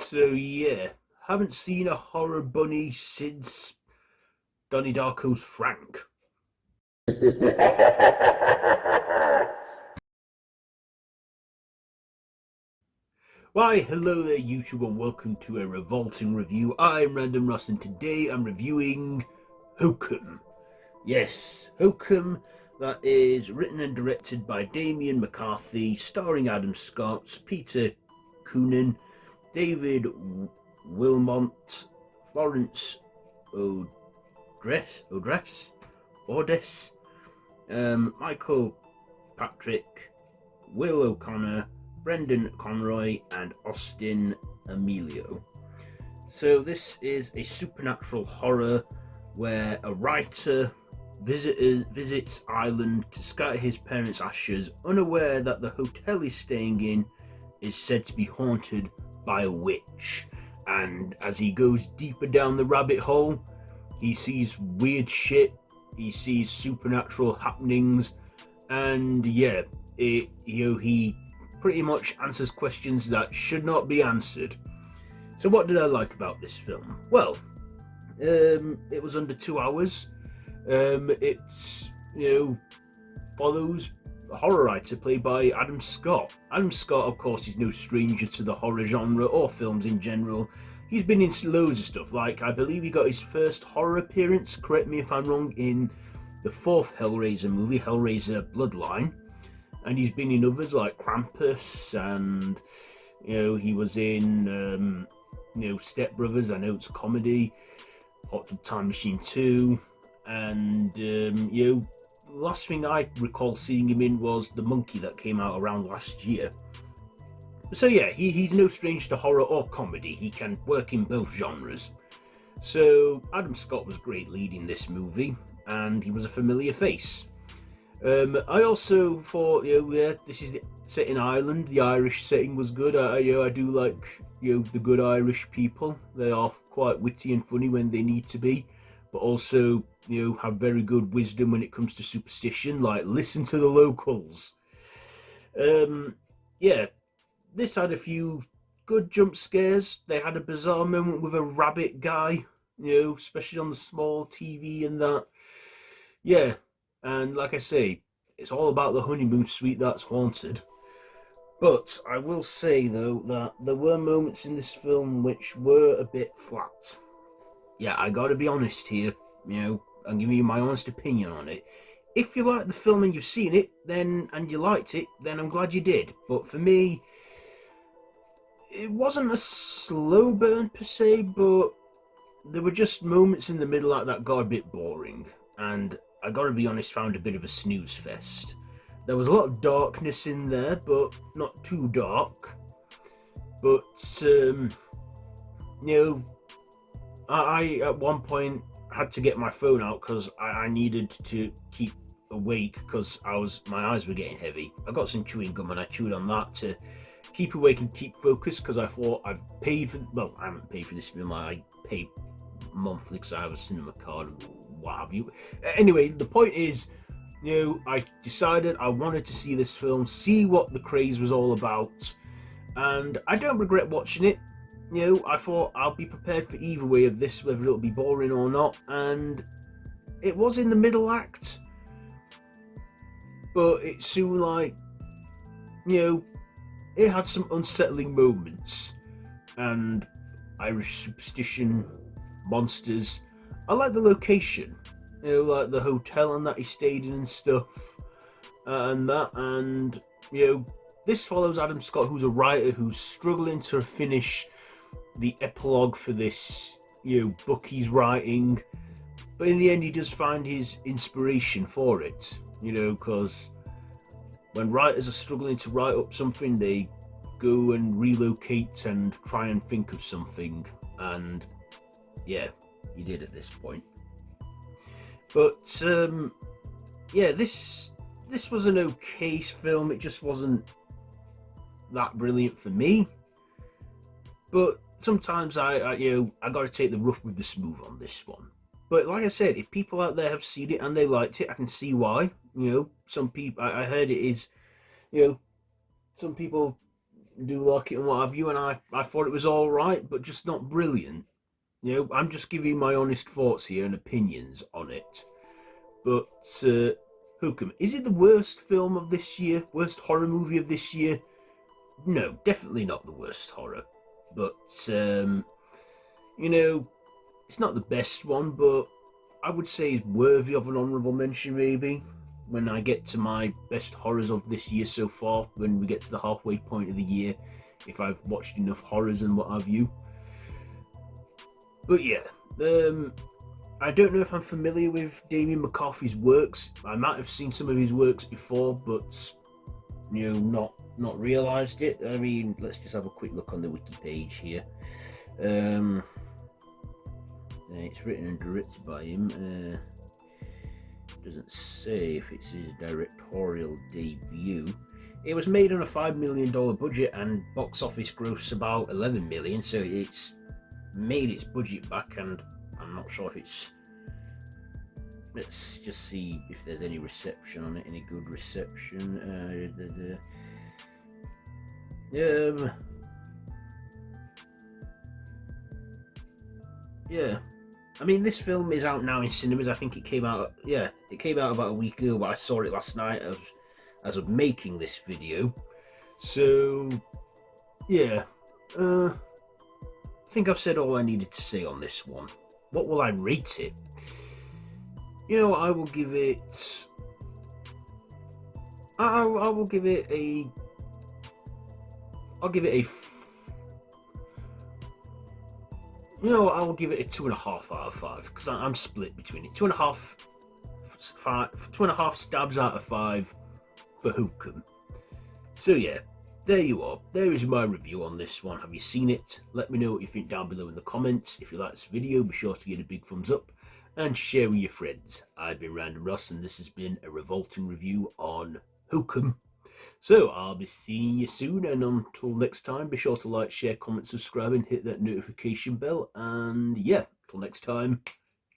So yeah, haven't seen a horror bunny since Donnie Darko's Frank. Why, hello there YouTube and welcome to a Revolting review. I'm Random Ross and today I'm reviewing Hokum. Yes, Hokum, that is written and directed by Damien McCarthy, starring Adam Scott, Peter Coonan, David Wilmont, Florence Odress, Michael Patrick, Will O'Connor, Brendan Conroy, and Austin Emilio. So this is a supernatural horror where a writer visits Ireland to scatter his parents' ashes, unaware that the hotel he's staying in is said to be haunted by a witch. And as he goes deeper down the rabbit hole, he sees weird shit, he sees supernatural happenings, and yeah, he pretty much answers questions that should not be answered. So what did I like about this film? Well, it was under 2 hours. It's follows a horror writer played by Adam Scott. Adam Scott, of course, is no stranger to the horror genre or films in general. He's been in loads of stuff. Like, I believe he got his first horror appearance, correct me if I'm wrong, in the fourth Hellraiser movie, Hellraiser Bloodline. And he's been in others like Krampus, and he was in Step Brothers. I know it's a comedy. Hot Tub Time Machine 2, and the last thing I recall seeing him in was The Monkey that came out around last year. So yeah, he's no stranger to horror or comedy. He can work in both genres. So Adam Scott was great leading this movie, and he was a familiar face. I also thought, this is set in Ireland. The Irish setting was good. I do like, the good Irish people. They are quite witty and funny when they need to be, but also, have very good wisdom when it comes to superstition. Like, listen to the locals. Yeah, this had a few good jump scares. They had a bizarre moment with a rabbit guy, especially on the small TV and that. Yeah, and like I say, it's all about the honeymoon suite that's haunted. But I will say, though, that there were moments in this film which were a bit flat. Yeah, I gotta be honest here, I'm giving you my honest opinion on it. If you like the film and you've seen it, and you liked it, then I'm glad you did. But for me, it wasn't a slow burn per se, but there were just moments in the middle like that got a bit boring. And I gotta be honest, found a bit of a snooze fest. There was a lot of darkness in there, but not too dark. But I at one point had to get my phone out because I needed to keep awake because my eyes were getting heavy. I got some chewing gum and I chewed on that to keep awake and keep focused because I thought I've paid for. Well, I haven't paid for this film. I pay monthly because I have a cinema card and what have you. Anyway, the point is, I decided I wanted to see this film, see what the craze was all about, and I don't regret watching it. I thought I'll be prepared for either way of this, whether it'll be boring or not, and it was in the middle act, but it soon, it had some unsettling moments, and Irish superstition, monsters. I like the location, like the hotel and that he stayed in and stuff, and this follows Adam Scott, who's a writer who's struggling to finish the epilogue for this, book he's writing, but in the end he does find his inspiration for it, because when writers are struggling to write up something, they go and relocate and try and think of something, and yeah, he did at this point. But this was an okay film. It just wasn't that brilliant for me. But sometimes I got to take the rough with the smooth on this one. But like I said, if people out there have seen it and they liked it, I can see why. Some people, I heard it is, some people, do like it and what have you, and I thought it was all right, but just not brilliant. You know, I'm just giving my honest thoughts here and opinions on it. But Hokum, is it the worst film of this year? Worst horror movie of this year? No, definitely not the worst horror. But you know, it's not the best one, but I would say it's worthy of an honourable mention, maybe. When I get to my best horrors of this year so far, when we get to the halfway point of the year, if I've watched enough horrors and what have you. But yeah, I don't know if I'm familiar with Damien McCarthy's works. I might have seen some of his works before, but you know, not realised it. I mean, let's just have a quick look on the wiki page here. It's written and directed by him. Doesn't say if it's his directorial debut. It was made on a $5 million budget and box office gross about $11 million, so it's made its budget back, and I'm not sure if it's... Let's just see if there's any reception on it, any good reception. Yeah. I mean, this film is out now in cinemas. I think it came out, it came out about a week ago, but I saw it last night as of making this video. So, yeah. I think I've said all I needed to say on this one. What will I rate it? You know, I will give it... I will give it a... I'll give it a... You know, I will give it a 2.5 out of 5, because I'm split between it. 2.5 stabs out of 5 for Hokum. So yeah, there you are. There is my review on this one. Have you seen it? Let me know what you think down below in the comments. If you like this video, be sure to give it a big thumbs up and share with your friends. I've been Random Ross, and this has been a Revolting review on Hokum. So I'll be seeing you soon, and until next time, be sure to like, share, comment, subscribe, and hit that notification bell. And yeah, until next time,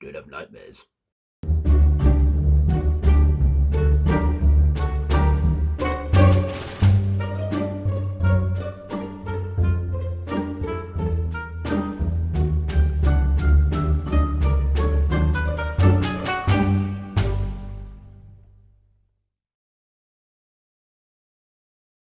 don't have nightmares.